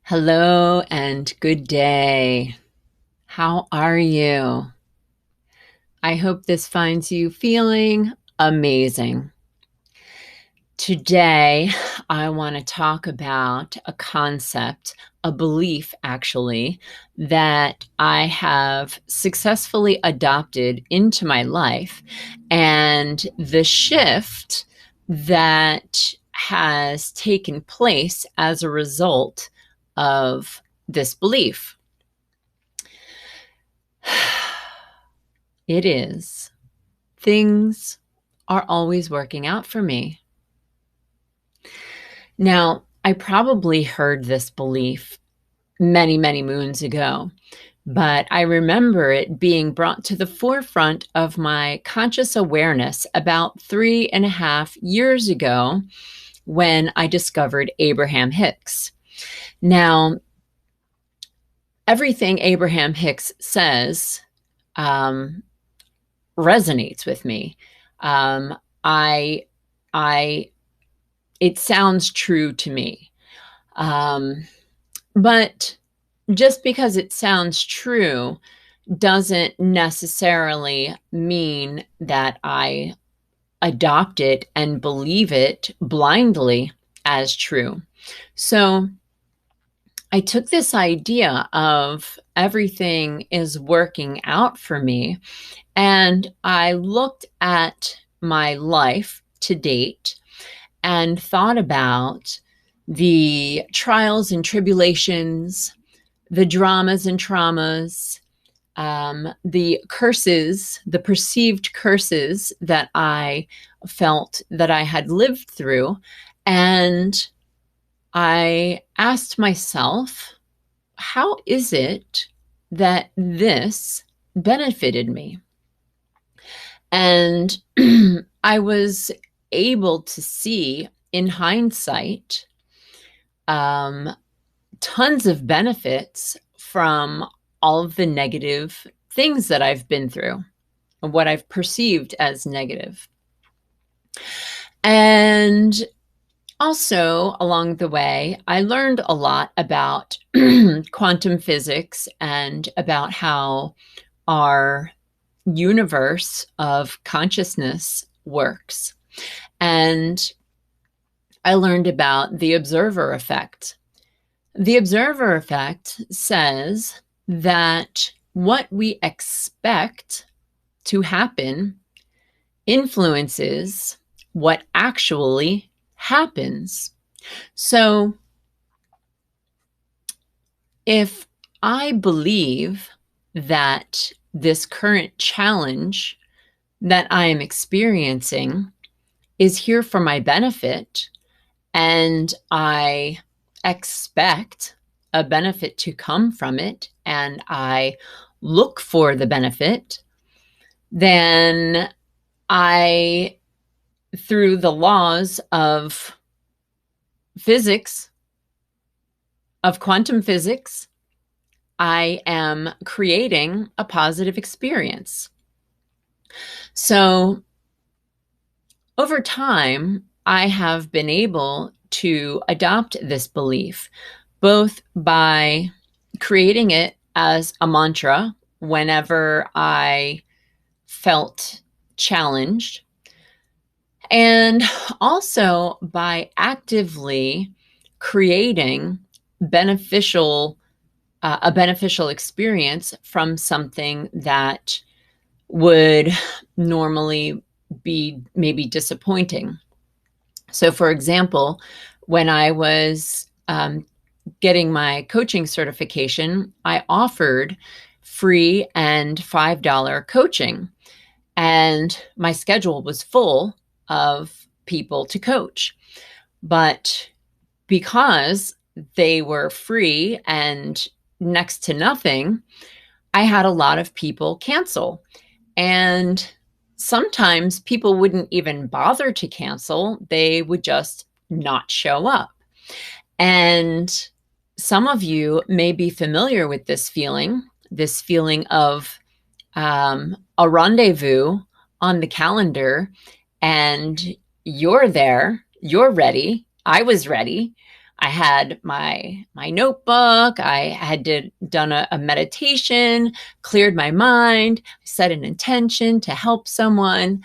Hello and good day. How are you? I hope this finds you feeling amazing. Today, I want to talk about a concept, a belief actually, that I have successfully adopted into my life, and the shift that has taken place as a result of this belief. It is. Things are always working out for me. Now, I probably heard this belief many, many moons ago, but I remember it being brought to the forefront of my conscious awareness about 3.5 years ago when I discovered Abraham Hicks. Now, everything Abraham Hicks says resonates with me. Um, I, I, it sounds true to me. But just because it sounds true doesn't necessarily mean that I adopt it and believe it blindly as true. So I took this idea of everything is working out for me, and I looked at my life to date and thought about the trials and tribulations, the dramas and traumas, the curses, the perceived curses that I felt that I had lived through. And I asked myself, how is it that this benefited me? And I was able to see in hindsight tons of benefits from all of the negative things that I've been through, what I've perceived as negative. And also, along the way, I learned a lot about quantum physics and about how our universe of consciousness works. And I learned about the observer effect. The observer effect says that what we expect to happen influences what actually happens. So if I believe that this current challenge that I am experiencing is here for my benefit, and I expect a benefit to come from it, and I look for the benefit, then I, through the laws of physics, of quantum physics, I am creating a positive experience. So over time, I have been able to adopt this belief, both by creating it as a mantra whenever I felt challenged, and also by actively creating a beneficial experience from something that would normally be maybe disappointing. So, for example, when I was getting my coaching certification, I offered free and $5 coaching, and my schedule was full of people to coach. But because they were free and next to nothing, I had a lot of people cancel. And sometimes people wouldn't even bother to cancel, they would just not show up. And some of you may be familiar with this feeling of a rendezvous on the calendar, and you're there, you're ready. I was ready. I had my notebook. I had done a meditation, cleared my mind, set an intention to help someone,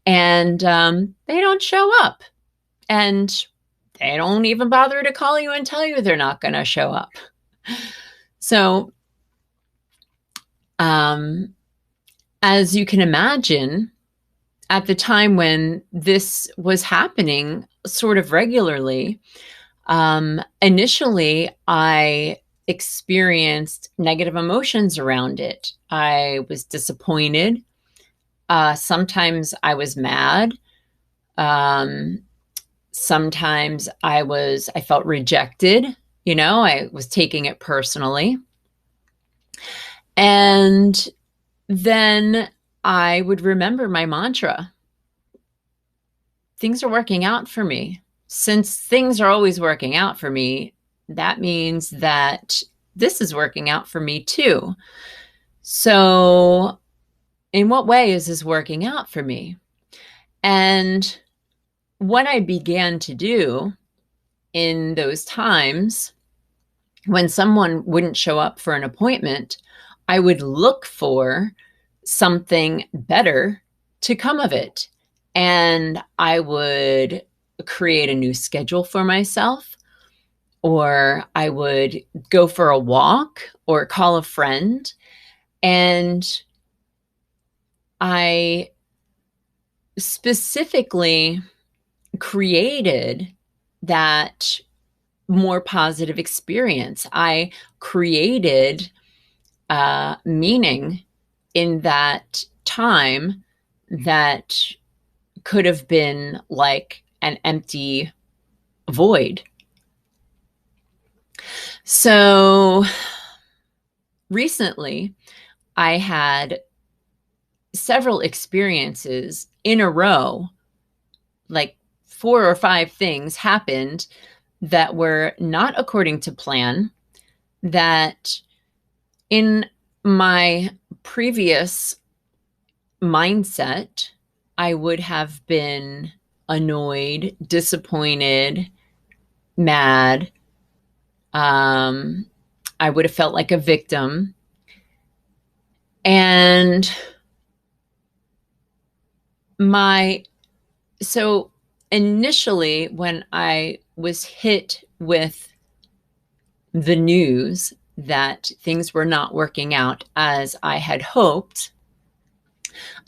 and they don't show up, and they don't even bother to call you and tell you they're not going to show up. So, as you can imagine, at the time when this was happening sort of regularly, initially I experienced negative emotions around it. I was disappointed. Sometimes I was mad. Sometimes I felt rejected. I was taking it personally. And then I would remember my mantra. Things are working out for me. Since things are always working out for me, that means that this is working out for me too. So, in what way is this working out for me? And what I began to do in those times when someone wouldn't show up for an appointment, I would look for something better to come of it. And I would create a new schedule for myself, or I would go for a walk or call a friend. And I specifically created that more positive experience. I created meaning in that time that could have been like an empty void. So recently, I had several experiences in a row, like 4 or 5 things happened that were not according to plan, that in my previous mindset, I would have been annoyed, disappointed, mad. I would have felt like a victim. And so initially, when I was hit with the news that things were not working out as I had hoped,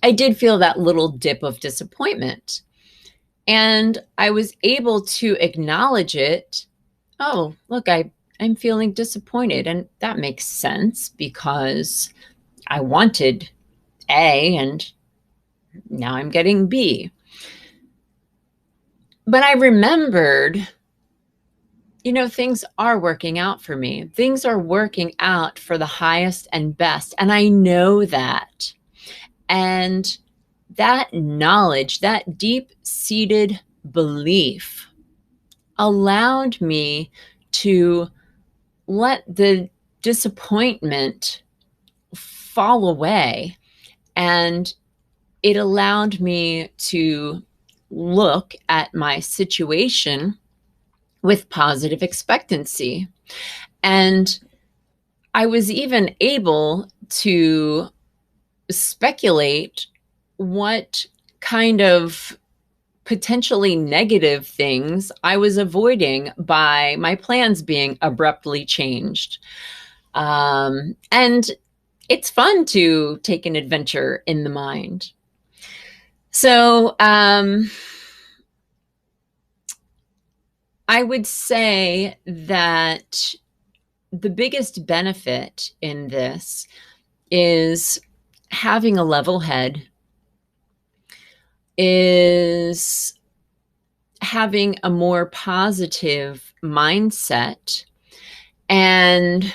I did feel that little dip of disappointment. And I was able to acknowledge it. Oh, look, I'm feeling disappointed. And that makes sense because I wanted A and now I'm getting B. But I remembered, things are working out for me. Things are working out for the highest and best. And I know that. And that knowledge, that deep-seated belief allowed me to let the disappointment fall away. And it allowed me to look at my situation with positive expectancy. And I was even able to speculate what kind of potentially negative things I was avoiding by my plans being abruptly changed. And it's fun to take an adventure in the mind. So I would say that the biggest benefit in this is having a level head, is having a more positive mindset. And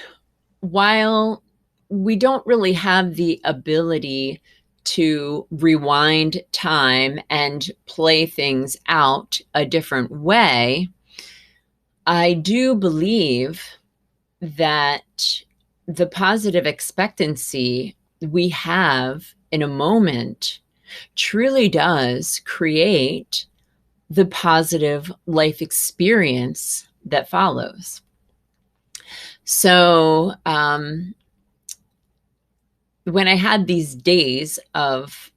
while we don't really have the ability to rewind time and play things out a different way, I do believe that the positive expectancy we have in a moment truly does create the positive life experience that follows. So when I had these days of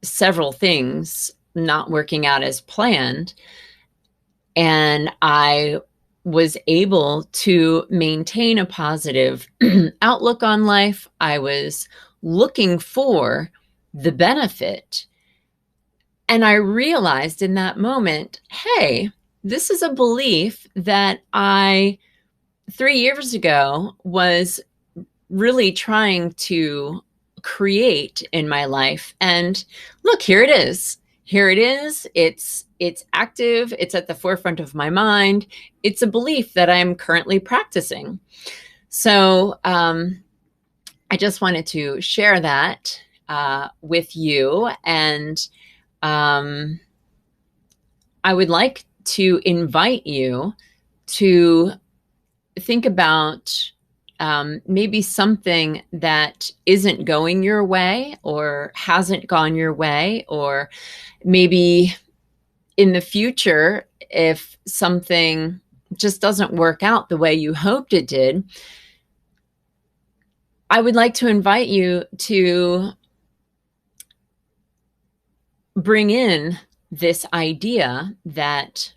several things not working out as planned, and I was able to maintain a positive outlook on life, I was looking for the benefit. And I realized in that moment, hey, this is a belief that I 3 years ago was really trying to create in my life. And look, here it is. Here it is. It's active. It's at the forefront of my mind. It's a belief that I'm currently practicing. So I just wanted to share that with you. And I would like to invite you to think about maybe something that isn't going your way or hasn't gone your way, or maybe in the future, if something just doesn't work out the way you hoped it did, I would like to invite you to bring in this idea that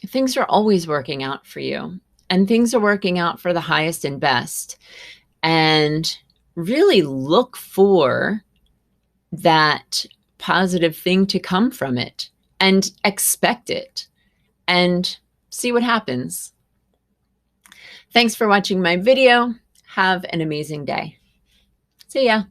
things are always working out for you, and things are working out for the highest and best. And really look for that positive thing to come from it and expect it and see what happens. Thanks for watching my video. Have an amazing day. See ya.